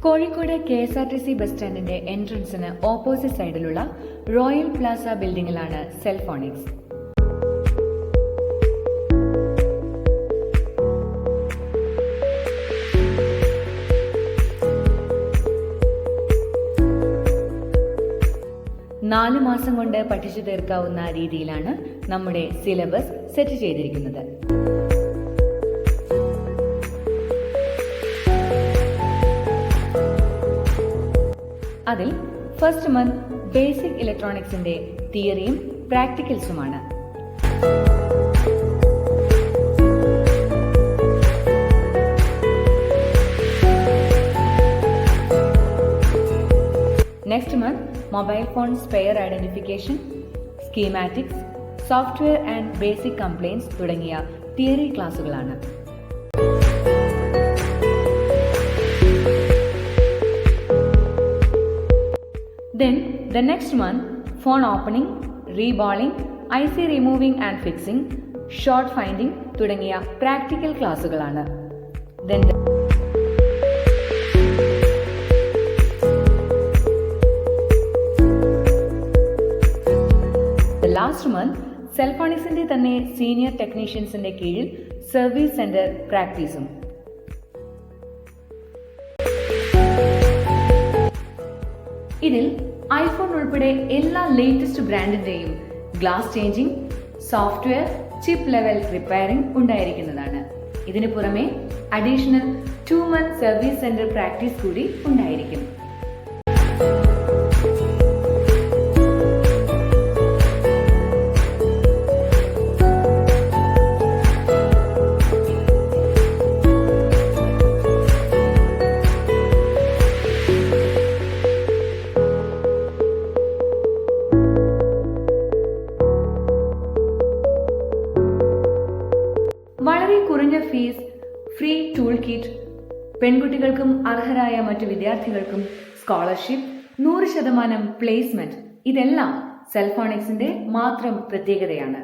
Kozhikode KSRTC bus സ്റ്റാൻഡിന്റെ എൻട്രൻസിന് opposite സൈഡിലുള്ള royal Plaza ബിൽഡിംഗിലാണ് സെൽഫോണിക്സ്. നാല് മാസം കൊണ്ട് പഠിച്ചു തീർക്കാവുന്ന രീതിയിലാണ് നമ്മുടെ സിലബസ് സെറ്റ് ചെയ്തിരിക്കുന്നത്. അതിൽ ഫസ്റ്റ് മന്ത് ബേസിക് ഇലക്ട്രോണിക്സിന്റെ തിയറിയും പ്രാക്ടിക്കൽസുമാണ്. Next month mobile phone spare identification, schematics, software and basic complaints theory തിയറി ക്ലാസുകളാണ്. Then the next month, phone opening, reballing, IC removing and fixing, short finding തുടങ്ങിയ പ്രാക്ടിക്കൽ ക്ലാസുകളാണ്. Then the last month, സെൽഫോണിക്സിന്റെ തന്നെ senior ടെക്നീഷ്യൻസിന്റെ കീഴിൽ service centre പ്രാക്ടീസും. ഇതിൽ iPhone ഉൾപ്പെടെ എല്ലാ ലേറ്റസ്റ്റ് ബ്രാൻഡിന്റെയും glass changing, software, chip level repairing ഉണ്ടായിരിക്കുന്നതാണ്. ഇതിനു പുറമെ additional 2 month service centre practice കൂടി ഉണ്ടായിരിക്കും. വളരെ കുറഞ്ഞ ഫീസ്, ഫ്രീ ടൂൾ കിറ്റ്, പെൺകുട്ടികൾക്കും അർഹരായ മറ്റു വിദ്യാർത്ഥികൾക്കും സ്കോളർഷിപ്പ്, 100% പ്ലേസ്മെന്റ്, ഇതെല്ലാം സെൽഫോണിക്സിന്റെ മാത്രം പ്രത്യേകതയാണ്.